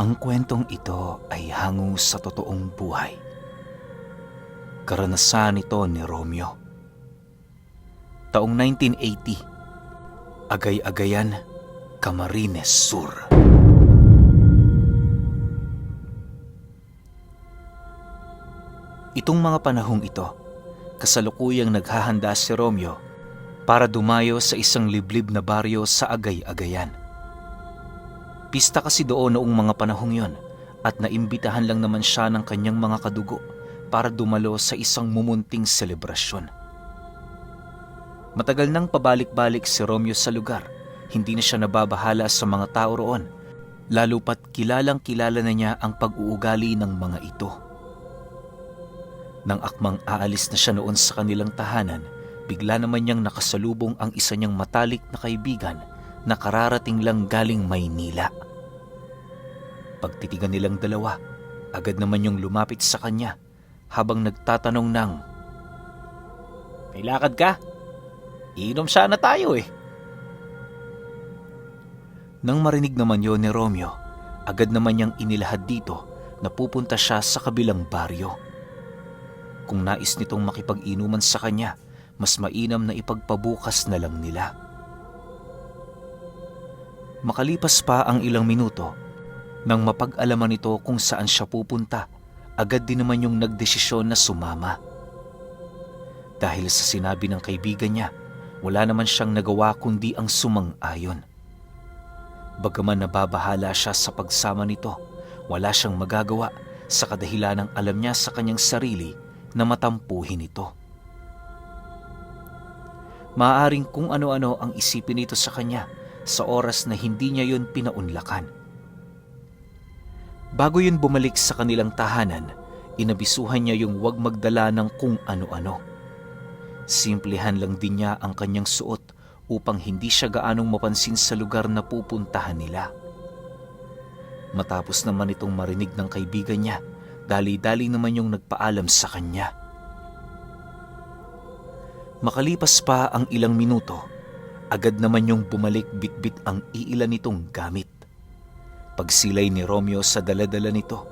Ang kwentong ito ay hango sa totoong buhay. Karanasan ito ni Romeo. Taong 1980, Agay-Agayan, Camarines Sur. Itong mga panahong ito, kasalukuyang naghahanda si Romeo para dumayo sa isang liblib na baryo sa Agay-Agayan. Pista kasi doon noong mga panahong yon at naimbitahan lang naman siya ng kanyang mga kadugo para dumalo sa isang mumunting selebrasyon. Matagal nang pabalik-balik si Romeo sa lugar, hindi na siya nababahala sa mga tao roon, lalo pat kilalang-kilala na niya ang pag-uugali ng mga ito. Nang akmang aalis na siya noon sa kanilang tahanan, bigla naman niyang nakasalubong ang isa niyang matalik na kaibigan na kararating lang galing Maynila. Pagtitigan nilang dalawa, agad naman yung lumapit sa kanya habang nagtatanong ng, "May lakad ka? Iinom sana tayo eh." Nang marinig naman yon ni Romeo, agad naman niyang inilahad dito na pupunta siya sa kabilang baryo. Kung nais nitong makipag-inuman sa kanya, mas mainam na ipagpabukas na lang nila. Makalipas pa ang ilang minuto, nang mapag-alaman nito kung saan siya pupunta, agad din naman yung nagdesisyon na sumama. Dahil sa sinabi ng kaibigan niya, wala naman siyang nagawa kundi ang sumang-ayon. Bagaman nababahala siya sa pagsama nito, wala siyang magagawa sa kadahilanang alam niya sa kanyang sarili na matampuhin ito. Maaaring kung ano-ano ang isipin nito sa kanya sa oras na hindi niya yun pinaunlakan. Bago yun bumalik sa kanilang tahanan, inabisuhan niya yung huwag magdala ng kung ano-ano. Simplehan lang din niya ang kanyang suot upang hindi siya gaanong mapansin sa lugar na pupuntahan nila. Matapos naman itong marinig ng kaibigan niya, dali-dali naman yung nagpaalam sa kanya. Makalipas pa ang ilang minuto, agad naman yung bumalik bitbit ang iilan nitong gamit. Pagsilay ni Romeo sa daladala nito,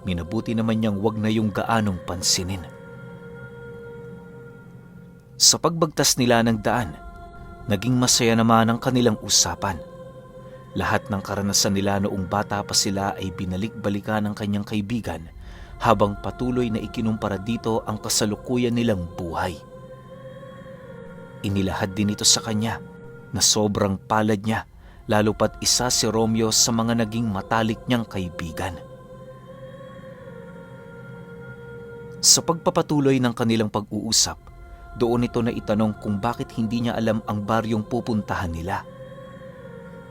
minabuti naman niyang wag na yung gaanong pansinin. Sa pagbagtas nila ng daan, naging masaya naman ang kanilang usapan. Lahat ng karanasan nila noong bata pa sila ay binalik-balikan ng kanyang kaibigan habang patuloy na ikinumpara dito ang kasalukuyan nilang buhay. Inilahad din ito sa kanya na sobrang palad niya, lalo pat isa si Romeo sa mga naging matalik niyang kaibigan. Sa pagpapatuloy ng kanilang pag-uusap, doon ito na itanong kung bakit hindi niya alam ang baryong pupuntahan nila.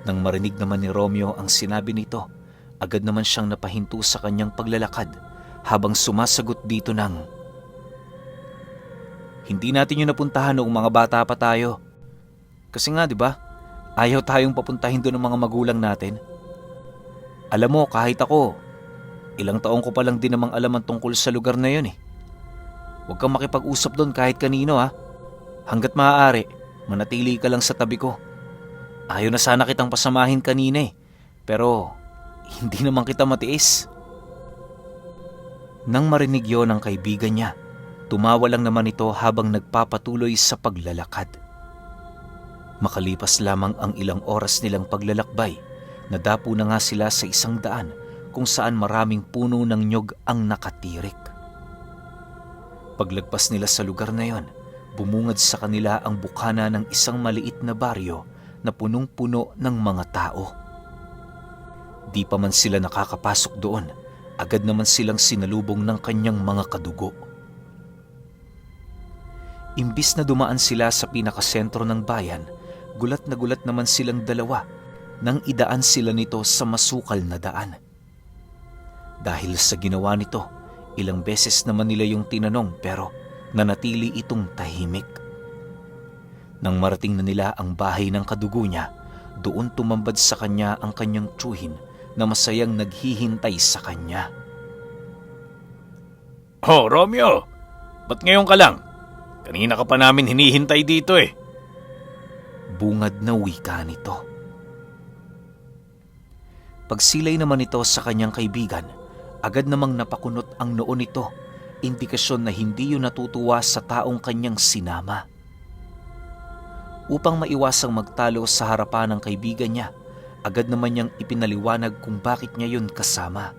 Nang marinig naman ni Romeo ang sinabi nito, agad naman siyang napahinto sa kanyang paglalakad habang sumasagot dito ng, "Hindi natin yun napuntahan noong mga bata pa tayo. Kasi nga, di ba, ayaw tayong papuntahin doon ng mga magulang natin. Alam mo, kahit ako, ilang taong ko pa lang din namang alaman tungkol sa lugar na yun eh. Huwag kang makipag-usap doon kahit kanino ha. Hanggat maaari, manatili ka lang sa tabi ko. Ayaw na sana kitang pasamahin kanina eh, pero hindi naman kita matiis." Nang marinig yon ng kaibigan niya, tumawa lang naman ito habang nagpapatuloy sa paglalakad. Makalipas lamang ang ilang oras nilang paglalakbay, nadapo na nga sila sa isang daan kung saan maraming puno ng nyog ang nakatirik. Paglagpas nila sa lugar na yon, bumungad sa kanila ang bukana ng isang maliit na baryo na punong-puno ng mga tao. Di pa man sila nakakapasok doon, agad naman silang sinalubong ng kanyang mga kadugo. Imbis na dumaan sila sa pinakasentro ng bayan, gulat na gulat naman silang dalawa nang idaan sila nito sa masukal na daan. Dahil sa ginawa nito, ilang beses naman nila yung tinanong pero nanatili itong tahimik. Nang marating na nila ang bahay ng kadugo niya, doon tumambad sa kanya ang kanyang tiyuhin na masayang naghihintay sa kanya. "Oh, Romeo! Ba't ngayon ka lang? Kanina ka pa namin hinihintay dito eh." Bungad na wika nito. Pagsilay naman ito sa kanyang kaibigan, agad namang napakunot ang noo nito, indikasyon na hindi yun natutuwa sa taong kanyang sinama. Upang maiwasang magtalo sa harapan ng kaibigan niya, agad naman niyang ipinaliwanag kung bakit niya yun kasama.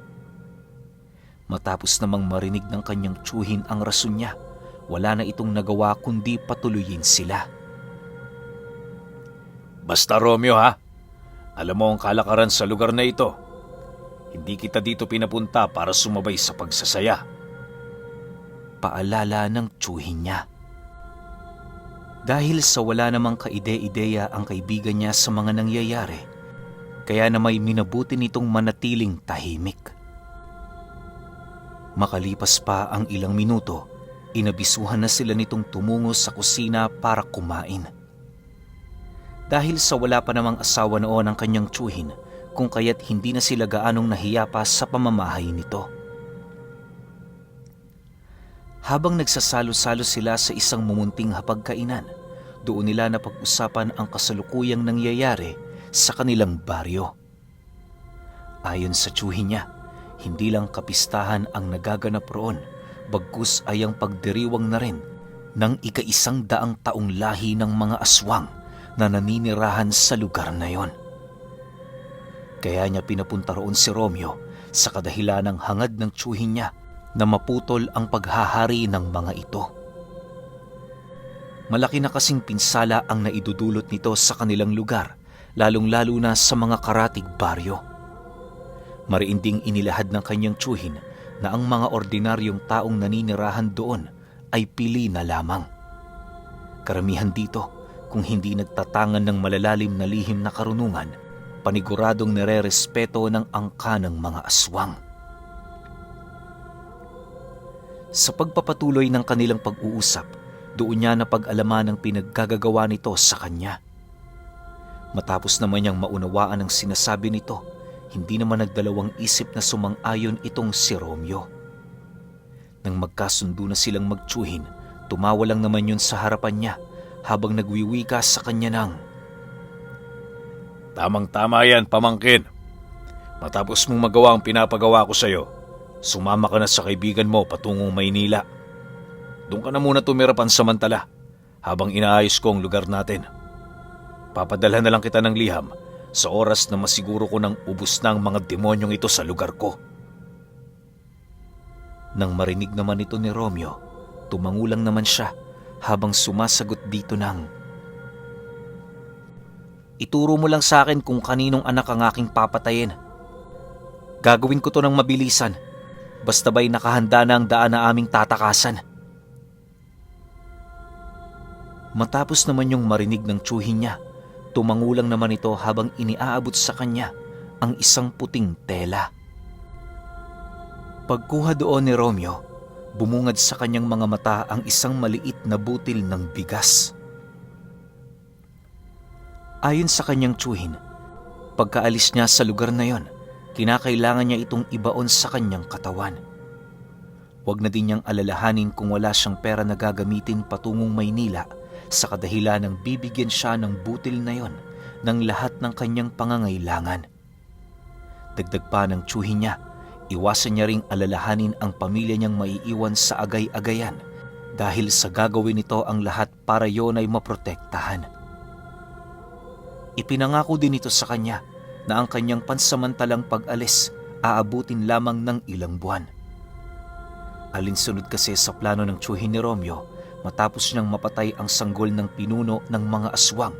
Matapos namang marinig ng kanyang tiyuhin ang rason niya, wala na itong nagawa kundi patuloyin sila. Basta Romeo ha, alam mo ang kalakaran sa lugar na ito. Hindi kita dito pinapunta para sumabay sa pagsasaya. Paalala ng tiyuhin niya. Dahil sa wala namang kaide-ideya ang kaibigan niya sa mga nangyayari, kaya na may minabuti nitong manatiling tahimik. Makalipas pa ang ilang minuto, inabisuhan na sila nitong tumungo sa kusina para kumain. Dahil sa wala pa namang asawa noon ang kanyang tiyuhin, kung kaya't hindi na sila gaanong nahiya pa sa pamamahay nito. Habang nagsasalo-salo sila sa isang mumunting hapagkainan, doon nila napag-usapan ang kasalukuyang nangyayari sa kanilang baryo. Ayon sa tiyuhin niya, hindi lang kapistahan ang nagaganap roon, bagkus ay ang pagdiriwang na rin ng 100 taong lahi ng mga aswang na naninirahan sa lugar na yon. Kaya niya pinapunta roon si Romeo sa kadahilan ng hangad ng tiyuhin niya na maputol ang paghahari ng mga ito. Malaki na kasing pinsala ang naidudulot nito sa kanilang lugar, lalong-lalo na sa mga karatig baryo. Mariinding inilahad ng kanyang tiyuhin na ang mga ordinaryong taong naninirahan doon ay pili na lamang. Karamihan dito, kung hindi nagtatangan ng malalalim na lihim na karunungan, paniguradong nire-respeto ng angka ng mga aswang. Sa pagpapatuloy ng kanilang pag-uusap, doon niya napag-alaman ang pinaggagawa nito sa kanya. Matapos naman niyang maunawaan ang sinasabi nito, hindi naman nagdalawang isip na sumang-ayon itong si Romeo. Nang magkasundo na silang magtiyuhin, tumawa lang naman yun sa harapan niya habang nagwiwika sa kanya ng, Tamang-tama yan, pamangkin. Matapos mong magawa ang pinapagawa ko sa'yo, sumama ka na sa kaibigan mo patungong Maynila. Doon ka na muna tumira pansamantala habang inaayos ko ang lugar natin. Papadalhan na lang kita ng liham sa oras na masiguro ko nang ubos na ang mga demonyong ito sa lugar ko. Nang marinig naman ito ni Romeo, tumangulang naman siya habang sumasagot dito ng, Ituro mo lang sa akin kung kaninong anak ang aking papatayin. Gagawin ko to ng mabilisan, basta ba'y nakahanda na ang daan na aming tatakasan. Matapos naman yung marinig ng tiyuhin niya, tumangulang naman ito habang iniaabot sa kanya ang isang puting tela. Pagkuha doon ni Romeo, bumungad sa kanyang mga mata ang isang maliit na butil ng bigas. Ayon sa kanyang tiyuhin, pagkaalis niya sa lugar na yon, kinakailangan niya itong ibaon sa kanyang katawan. Huwag na din niyang alalahanin kung wala siyang pera na gagamitin patungong Maynila sa kadahilan ng bibigyan siya ng butil na yon ng lahat ng kanyang pangangailangan. Dagdag pa ng tiyuhin niya, iwasan niya ring alalahanin ang pamilya niyang maiiwan sa agay-agayan dahil sa gagawin nito ang lahat para yon ay maprotektahan. Ipinangako din ito sa kanya na ang kanyang pansamantalang pag-alis aabutin lamang ng ilang buwan. Alinsunod kasi sa plano ng tiyuhin ni Romeo, matapos niyang mapatay ang sanggol ng pinuno ng mga aswang,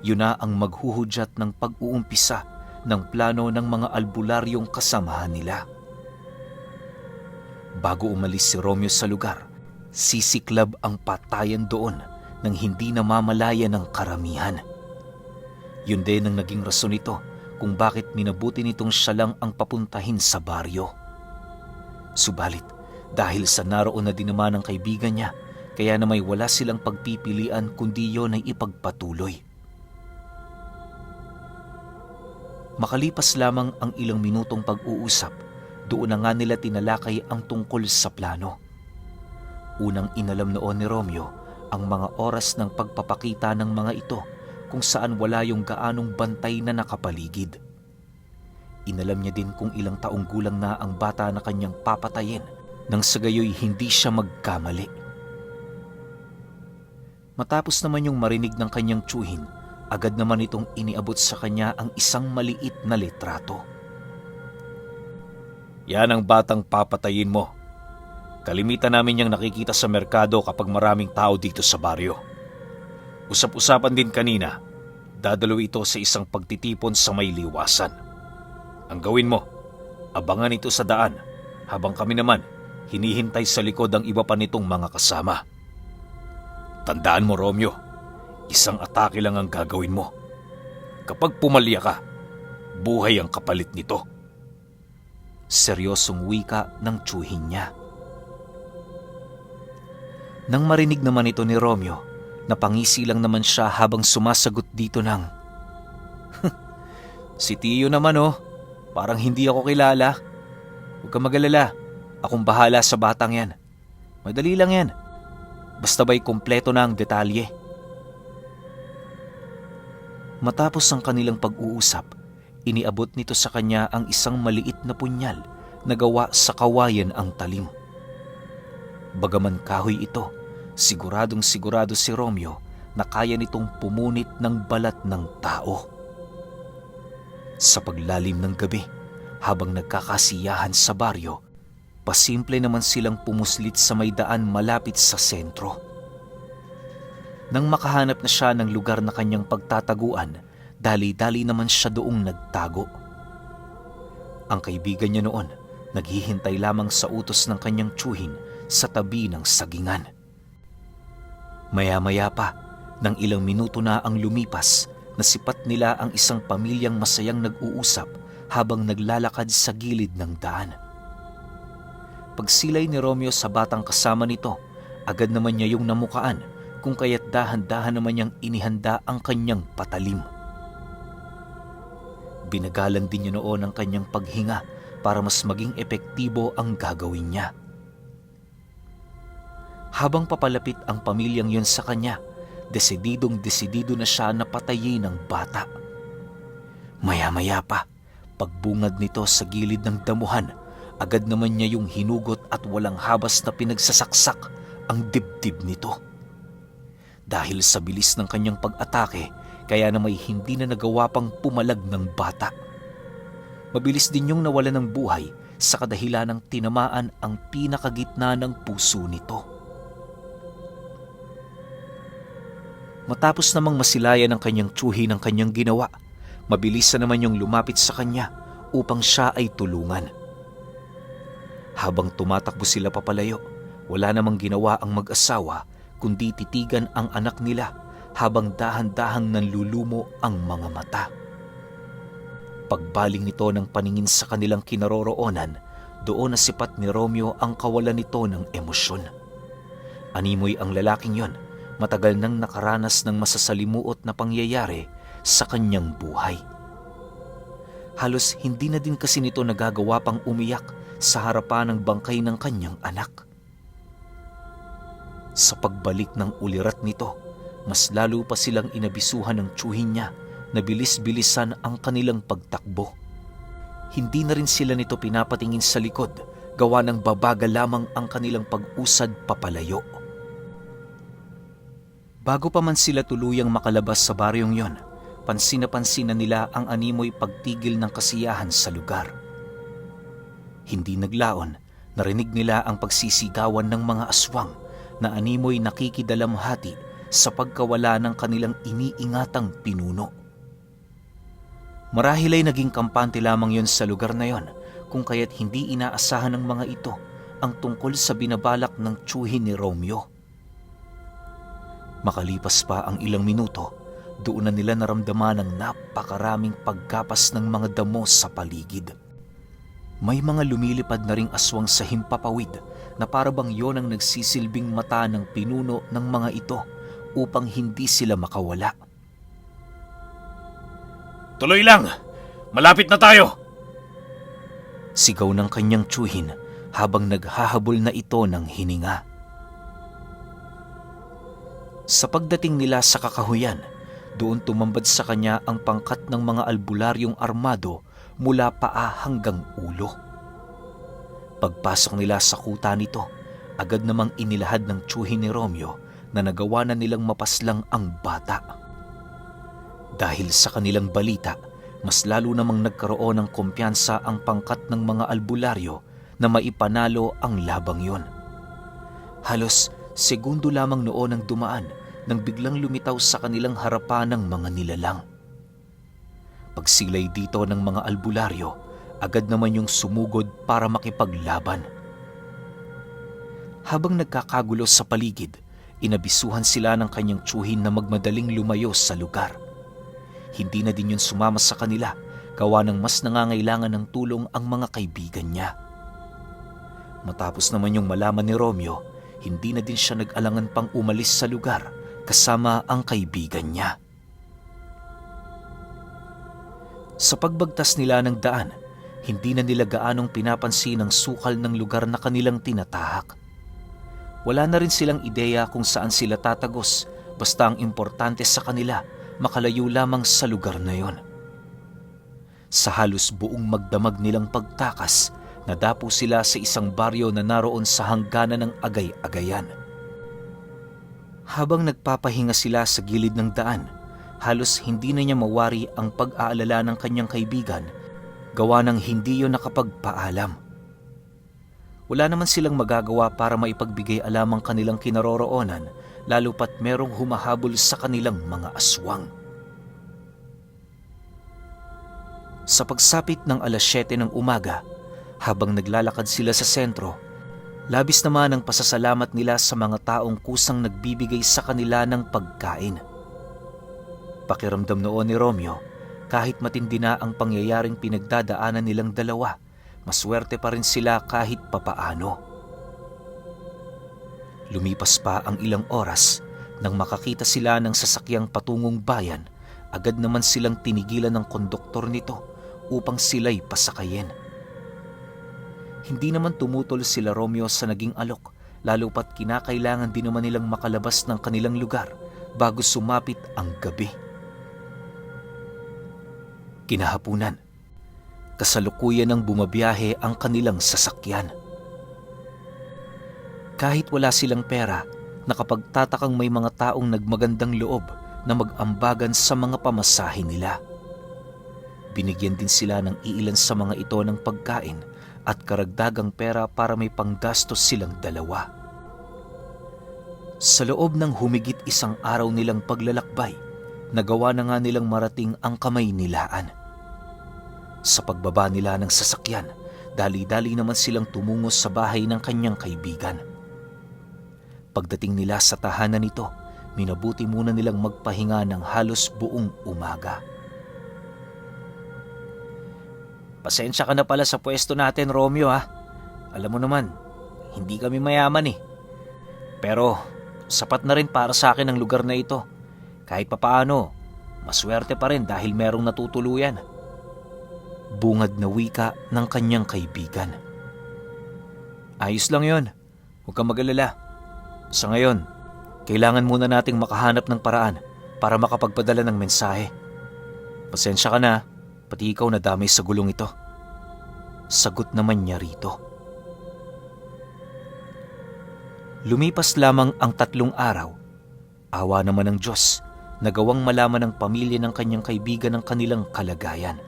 yun na ang maghuhudyat ng pag-uumpisa ng plano ng mga albularyong kasamahan nila. Bago umalis si Romeo sa lugar, sisiklab ang patayan doon nang hindi namamalaya ng karamihan. Yun din ang naging rason nito kung bakit minabuti nitong siya lang ang papuntahin sa baryo. Subalit, dahil sa naroon na din naman ang kaibigan niya, kaya na may wala silang pagpipilian kundi yon ay ipagpatuloy. Makalipas lamang ang ilang minutong pag-uusap, doon na nga nila tinalakay ang tungkol sa plano. Unang inalam noon ni Romeo ang mga oras ng pagpapakita ng mga ito kung saan wala yung gaanong bantay na nakapaligid. Inalam niya din kung ilang taong gulang na ang bata na kanyang papatayin nang sa gayoy hindi siya magkamali. Matapos naman yung marinig ng kanyang tiyuhin, agad naman itong iniabot sa kanya ang isang maliit na litrato. Yan ang batang papatayin mo. Kalimitan namin niyang nakikita sa merkado kapag maraming tao dito sa baryo. Usap-usapan din kanina, dadalo ito sa isang pagtitipon sa may liwasan. Ang gawin mo, abangan ito sa daan, habang kami naman hinihintay sa likod ang iba pa nitong mga kasama. Tandaan mo, Romeo, isang atake lang ang gagawin mo. Kapag pumalya ka, buhay ang kapalit nito. Seryosong wika ng tiyuhin niya. Nang marinig naman ito ni Romeo, napangisi lang naman siya habang sumasagot dito ng, "Si Tiyo naman parang hindi ako kilala. Huwag kang mag-alala, akong bahala sa batang yan. Madali lang yan. Basta ba'y kumpleto na ang detalye." Matapos ang kanilang pag-uusap, iniabot nito sa kanya ang isang maliit na punyal na gawa sa kawayan ang talim. Bagaman kahoy ito, siguradong sigurado si Romeo na kaya nitong pumunit ng balat ng tao. Sa paglalim ng gabi, habang nagkakasiyahan sa baryo, pasimple naman silang pumuslit sa may daan malapit sa sentro. Nang makahanap na siya ng lugar na kanyang pagtataguan, dali-dali naman siya doong nagtago. Ang kaibigan niya noon, naghihintay lamang sa utos ng kanyang tiyuhin sa tabi ng sagingan. Maya-maya pa, nang ilang minuto na ang lumipas, nasipat nila ang isang pamilyang masayang nag-uusap habang naglalakad sa gilid ng daan. Pagsilay ni Romeo sa batang kasama nito, agad naman niya yung namukaan, kung kaya't dahan-dahan naman niyang inihanda ang kanyang patalim. Binagalan din niya noon ang kanyang paghinga para mas maging epektibo ang gagawin niya. Habang papalapit ang pamilyang yun sa kanya, desididong-desidido na siya na patayin ang bata. Maya-maya pa, pagbungad nito sa gilid ng damuhan, agad naman niya yung hinugot at walang habas na pinagsasaksak ang dibdib nito. Dahil sa bilis ng kanyang pag-atake, kaya na may hindi na nagawa pang pumalag ng bata. Mabilis din yung nawala ng buhay sa kadahilan ng tinamaan ang pinakagitna ng puso nito. Matapos namang masilayan ng kanyang tiyuhin ang kanyang ginawa, mabilis na naman yung lumapit sa kanya upang siya ay tulungan. Habang tumatakbo sila papalayo, wala namang ginawa ang mag-asawa kundi titigan ang anak nila habang dahan-dahang nanlulumo ang mga mata. Pagbaling nito ng paningin sa kanilang kinaroroonan, doon nasipat ni Romeo ang kawalan nito ng emosyon. Animoy ang lalaking yon, matagal nang nakaranas ng masasalimuot na pangyayari sa kanyang buhay. Halos hindi na din kasi nito nagagawa pang umiyak sa harapan ng bangkay ng kanyang anak. Sa pagbalik ng ulirat nito, mas lalo pa silang inabisuhan ng tiyuhin niya na bilis-bilisan ang kanilang pagtakbo. Hindi na rin sila nito pinapatingin sa likod, gawa ng babaga lamang ang kanilang pag-usad papalayo. Bago pa man sila tuluyang makalabas sa baryong yon, pansin na pansin na nila ang animoy pagtigil ng kasiyahan sa lugar. Hindi naglaon, narinig nila ang pagsisigawan ng mga aswang na animoy nakikidalamhati sa pagkawala ng kanilang iniingatang pinuno. Marahil ay naging kampante lamang yon sa lugar na yon, kung kaya't hindi inaasahan ng mga ito ang tungkol sa binabalak ng tiyuhin ni Romeo. Makalipas pa ang ilang minuto, doon na nila naramdaman ang napakaraming pagkapas ng mga damo sa paligid. May mga lumilipad na ring aswang sa himpapawid na parabang yon ang nagsisilbing mata ng pinuno ng mga ito upang hindi sila makawala. Tuloy lang! Malapit na tayo! Sigaw ng kanyang tiyuhin habang naghahabol na ito ng hininga. Sa pagdating nila sa kakahuyan, doon tumambad sa kanya ang pangkat ng mga albularyong armado mula paa hanggang ulo. Pagpasok nila sa kuta nito, agad namang inilahad ng tiyuhin ni Romeo na nagawa na nilang mapaslang ang bata. Dahil sa kanilang balita, mas lalo namang nagkaroon ng kumpiyansa ang pangkat ng mga albularyo na maipanalo ang labang yon. Halos segundo lamang noon ang dumaan nang biglang lumitaw sa kanilang harapan ng mga nilalang. Pagsilay dito ng mga albularyo, agad naman yung sumugod para makipaglaban. Habang nagkakagulo sa paligid, inabisuhan sila ng kanyang tiyuhin na magmadaling lumayo sa lugar. Hindi na din yun sumama sa kanila, gawa ng mas nangangailangan ng tulong ang mga kaibigan niya. Matapos naman yung malaman ni Romeo, hindi na din siya nag-alangan pang umalis sa lugar kasama ang kaibigan niya. Sa pagbagtas nila ng daan, hindi na nila gaanong pinapansin ang sukal ng lugar na kanilang tinatahak. Wala na rin silang ideya kung saan sila tatagos, basta ang importante sa kanila, makalayo lamang sa lugar na yon. Sa halos buong magdamag nilang pagtakas, nadapo sila sa isang baryo na naroon sa hangganan ng Agay-Agayan. Habang nagpapahinga sila sa gilid ng daan, halos hindi na niya mawari ang pag-aalala ng kanyang kaibigan, gawa ng hindi yun nakapagpaalam. Wala naman silang magagawa para maipagbigay alam ang kanilang kinaroroonan, lalo pat merong humahabol sa kanilang mga aswang. Sa pagsapit ng 7:00 ng umaga, habang naglalakad sila sa sentro, labis naman ang pasasalamat nila sa mga taong kusang nagbibigay sa kanila ng pagkain. Pakiramdam noon ni Romeo, kahit matindi na ang pangyayaring pinagdadaanan nilang dalawa, maswerte pa rin sila kahit papaano. Lumipas pa ang ilang oras, nang makakita sila ng sasakyang patungong bayan, agad naman silang tinigilan ng konduktor nito upang sila'y pasakayin. Hindi naman tumutol sila Romeo sa naging alok, lalo pat kinakailangan din naman nilang makalabas ng kanilang lugar bago sumapit ang gabi. Kinahapunan, kasalukuyan ng bumabiyahe ang kanilang sasakyan. Kahit wala silang pera, nakapagtatakang may mga taong nagmagandang loob na mag-ambagan sa mga pamasahe nila. Binigyan din sila ng iilan sa mga ito ng pagkain at karagdagang pera para may panggastos silang dalawa. Sa loob ng humigit 1 araw nilang paglalakbay, nagawa na nga nilang marating ang Kamay-Nilaan. Sa pagbaba nila ng sasakyan, dali-dali naman silang tumungo sa bahay ng kanyang kaibigan. Pagdating nila sa tahanan nito, minabuti muna nilang magpahinga ng halos buong umaga. Pasensya ka na pala sa pwesto natin, Romeo, ha? Alam mo naman, hindi kami mayaman eh. Pero sapat na rin para sa akin ang lugar na ito. Kahit papaano, maswerte pa rin dahil merong natutuluyan. Bungad na wika ng kanyang kaibigan. Ayos lang yon. Huwag kang mag-alala. Sa ngayon, kailangan muna nating makahanap ng paraan para makapagpadala ng mensahe. Pasensya ka na, pati ikaw nadamay sa gulong ito. Sagot naman niya rito. Lumipas lamang ang 3 araw. Awa naman ng Diyos, nagawang malaman ng pamilya ng kanyang kaibigan ang kanilang kalagayan.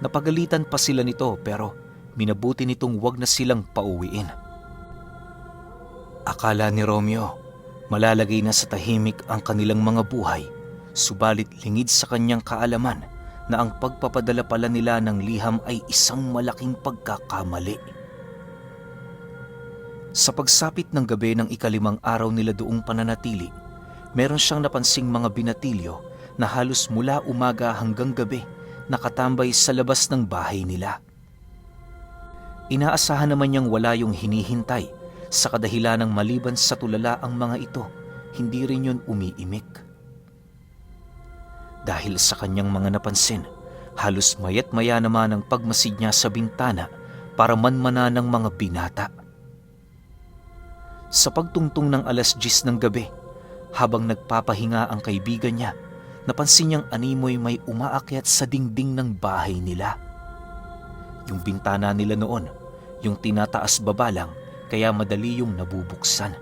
Napagalitan pa sila nito pero minabuti nitong wag na silang pauwiin. Akala ni Romeo, malalagay na sa tahimik ang kanilang mga buhay, subalit lingid sa kanyang kaalaman na ang pagpapadala pala nila ng liham ay isang malaking pagkakamali. Sa pagsapit ng gabi ng 5 araw nila doong pananatili, meron siyang napansing mga binatilyo na halos mula umaga hanggang gabi nakatambay sa labas ng bahay nila. Inaasahan naman niyang wala yung hinihintay, sa kadahilan ng maliban sa tulala ang mga ito, hindi rin yun umiimik. Dahil sa kanyang mga napansin, halos mayat maya naman ang pagmasid niya sa bintana para manmana ng mga binata. Sa pagtungtong ng 10:00 ng gabi, habang nagpapahinga ang kaibigan niya, napansin niyang animoy may umaakyat sa dingding ng bahay nila. Yung bintana nila noon, yung tinataas baba lang, kaya madali yung nabubuksan.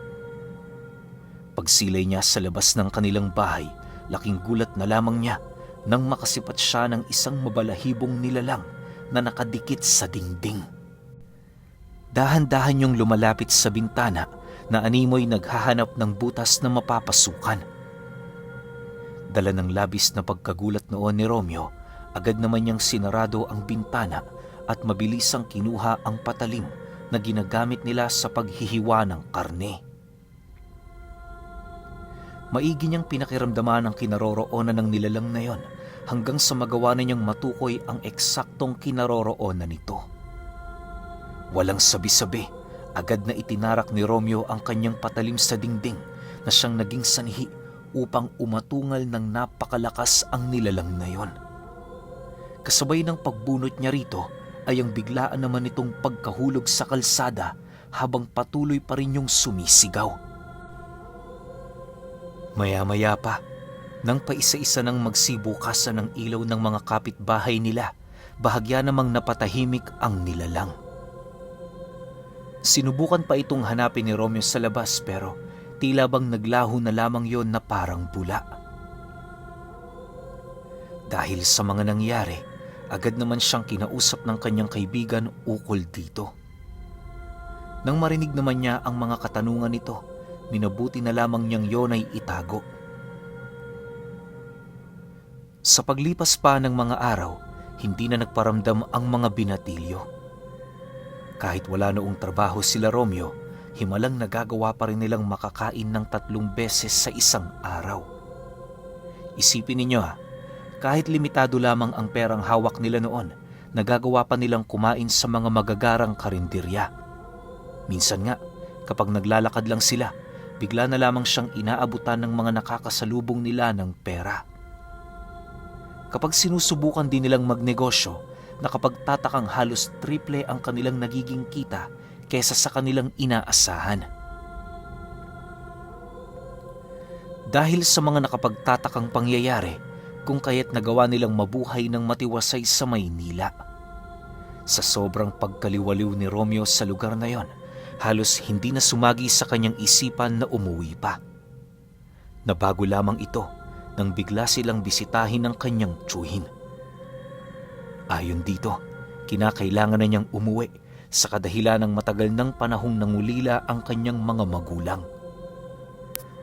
Pagsilay niya sa labas ng kanilang bahay, laking gulat na lamang niya nang makasipat siya ng isang mabalahibong nilalang na nakadikit sa dingding. Dahan-dahan yung lumalapit sa bintana na animoy naghahanap ng butas na mapapasukan. Dala ng labis na pagkagulat noon ni Romeo, agad naman niyang sinarado ang bintana at mabilisang kinuha ang patalim na ginagamit nila sa paghihiwa ng karne. Maigi niyang pinakiramdaman ang kinaroroonan ng nilalang na yon hanggang sa magawa na niyang matukoy ang eksaktong kinaroroonan nito. Walang sabi-sabi, agad na itinarak ni Romeo ang kanyang patalim sa dingding na siyang naging sanhi upang umatungal ng napakalakas ang nilalang na yon. Kasabay ng pagbunot niya rito ay ang biglaan naman itong pagkahulog sa kalsada habang patuloy pa rin yung sumisigaw. Maya-maya pa, nang paisa-isa nang magsibukasan ng ilaw ng mga kapitbahay nila, bahagya namang napatahimik ang nilalang. Sinubukan pa itong hanapin ni Romeo sa labas pero tila bang naglaho na lamang yon na parang bula. Dahil sa mga nangyari, agad naman siyang kinausap ng kanyang kaibigan ukol dito. Nang marinig naman niya ang mga katanungan nito, minabuti na lamang niyang yon ay itago. Sa paglipas pa ng mga araw, hindi na nagparamdam ang mga binatilyo. Kahit wala noong trabaho sila Romeo, himalang nagagawa pa rin nilang makakain ng 3 beses sa isang araw. Isipin ninyo kahit limitado lamang ang perang hawak nila noon, nagagawa pa nilang kumain sa mga magagarang karinderya. Minsan nga, kapag naglalakad lang sila, bigla na lamang siyang inaabutan ng mga nakakasalubong nila ng pera. Kapag sinusubukan din nilang magnegosyo, nakapagtatakang halos triple ang kanilang nagiging kita kesa sa kanilang inaasahan. Dahil sa mga nakapagtatakang pangyayari, kung kaya't nagawa nilang mabuhay ng matiwasay sa Maynila. Sa sobrang pagkaliwaliw ni Romeo sa lugar na yon, halos hindi na sumagi sa kanyang isipan na umuwi pa. Nabago lamang ito nang bigla silang bisitahin ng kanyang tiyuhin. Ayon dito, kinakailangan na niyang umuwi sa kadahilan ng matagal ng panahong nangulila ang kanyang mga magulang.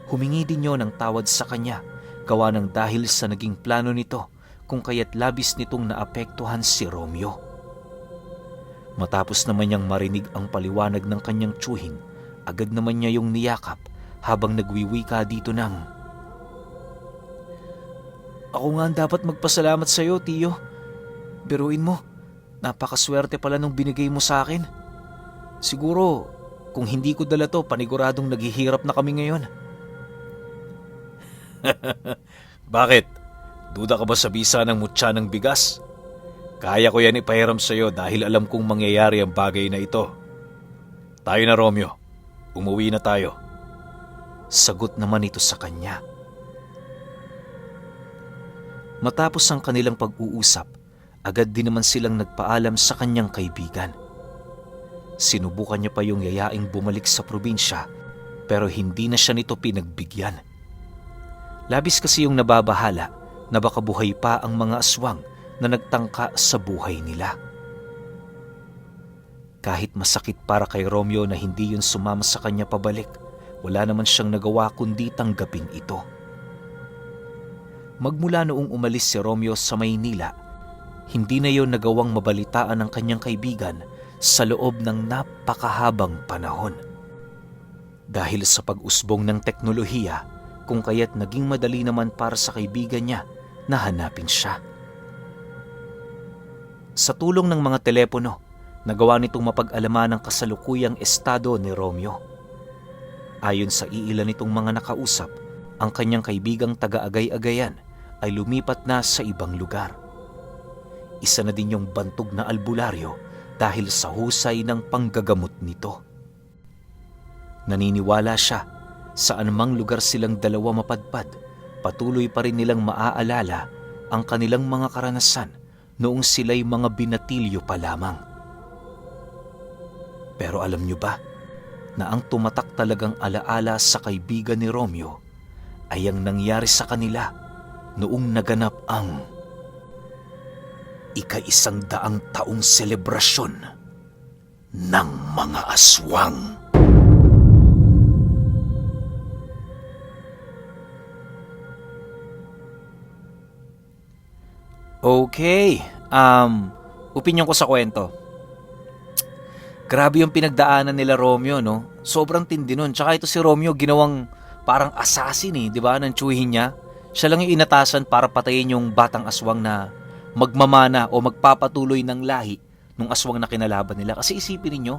Humingi din niyo ng tawad sa kanya, gawa ng dahil sa naging plano nito kung kaya't labis nitong naapektuhan si Romeo. Matapos naman niyang marinig ang paliwanag ng kanyang tiyuhin, agad naman niya yung niyakap habang nagwiwika dito ng, "Ako nga ang dapat magpasalamat sa iyo, tiyo. Biruin mo, napakaswerte pala nung binigay mo sa akin. Siguro, kung hindi ko dala to, paniguradong naghihirap na kami ngayon." Bakit? Duda ka ba sa bisa ng mutya ng bigas? Kaya ko yan ipahiram sa iyo dahil alam kong mangyayari ang bagay na ito. Tayo na, Romeo. Umuwi na tayo. Sagot naman ito sa kanya. Matapos ang kanilang pag-uusap, agad din naman silang nagpaalam sa kanyang kaibigan. Sinubukan niya pa yung yayaing bumalik sa probinsya pero hindi na siya nito pinagbigyan. Labis kasi yung nababahala na baka buhay pa ang mga aswang na nagtangka sa buhay nila. Kahit masakit para kay Romeo na hindi yun sumama sa kanya pabalik, wala naman siyang nagawa kundi tanggapin ito. Magmula noong umalis si Romeo sa Maynila, hindi na yun nagawang mabalitaan ng kanyang kaibigan sa loob ng napakahabang panahon. Dahil sa pag-usbong ng teknolohiya, kung kaya't naging madali naman para sa kaibigan niya na hanapin siya. Sa tulong ng mga telepono, nagawa nitong mapag-alaman ang kasalukuyang estado ni Romeo. Ayon sa iilan nitong mga nakausap, ang kanyang kaibigang taga-agay-agayan ay lumipat na sa ibang lugar. Isa na din yung bantog na albularyo dahil sa husay ng panggagamot nito. Naniniwala siya sa anumang lugar silang dalawa mapadpad, patuloy pa rin nilang maaalala ang kanilang mga karanasan noong sila'y mga binatilyo pa lamang. Pero alam niyo ba na ang tumatak talagang alaala sa kaibigan ni Romeo ay ang nangyari sa kanila noong naganap ang ika-100 taong selebrasyon ng mga aswang. Okay, opinyon ko sa kwento. Grabe yung pinagdaanan nila Romeo, no? Sobrang tindi nun. Tsaka ito si Romeo ginawang parang assassin di ba? Nang tsuhin niya. Siya lang yung inatasan para patayin yung batang aswang na magmamana o magpapatuloy ng lahi ng aswang na kinalaban nila. Kasi isipin ninyo,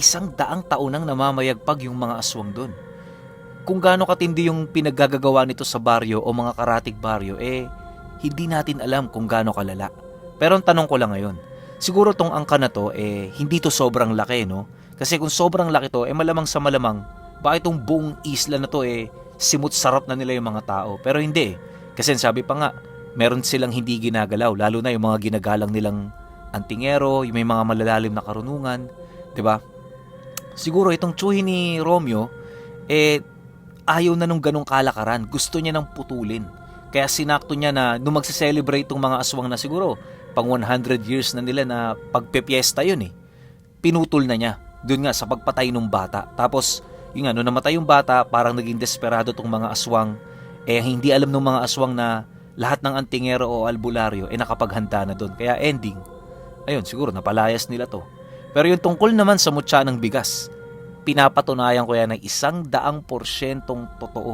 100 taon nang namamayagpag yung mga aswang doon. Kung gaano katindi yung pinaggagawa nito sa baryo o mga karatig baryo, hindi natin alam kung gaano kalala. Pero ang tanong ko lang ngayon, siguro tong angka na to, hindi to sobrang laki, no? Kasi kung sobrang laki to, malamang sa malamang, bakit tong buong isla na to, simut-sarap na nila yung mga tao. Pero hindi Kasi sabi pa nga, meron silang hindi ginagalaw, lalo na yung mga ginagalang nilang antingero, yung may mga malalalim na karunungan, 'di ba? Siguro itong tsuhin ni Romeo, ayaw na nung ganong kalakaran, gusto niya nang putulin. Kaya sinakto niya na nung magse-celebrate tong mga aswang na siguro pang 100 years na nila na pagpepiesta yun pinutol na niya doon nga sa pagpatay ng bata. Tapos yung nung namatay yung bata, parang naging desperado tong mga aswang. Hindi alam ng mga aswang na lahat ng antingero o albularyo nakapaghanda na doon. Kaya ending, ayun, siguro napalayas nila to. Pero yung tungkol naman sa mutya ng bigas, pinapatunayan ko yan ng 100% totoo.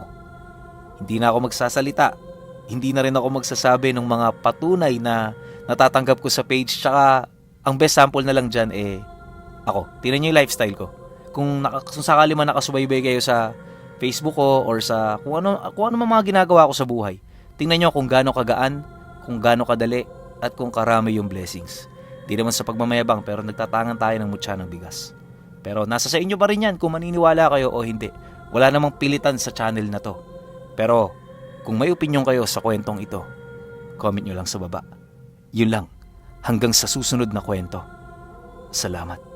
Hindi na ako magsasalita. Hindi na rin ako magsasabi ng mga patunay na natatanggap ko sa page. Tsaka ang best sample na lang dyan ako. Tingnan nyo yung lifestyle ko. Kung sakali man nakasubaybay kayo sa Facebook ko or sa kung ano mga ginagawa ko sa buhay, tingnan nyo kung gaano kagaan, kung gaano kadali, at kung karami yung blessings. Di naman sa pagmamayabang, pero nagtatangan tayo ng mutya ng bigas. Pero nasa sa inyo pa rin yan kung maniniwala kayo o hindi. Wala namang pilitan sa channel na to. Pero kung may opinyon kayo sa kwentong ito, comment nyo lang sa baba. Yun lang. Hanggang sa susunod na kwento. Salamat.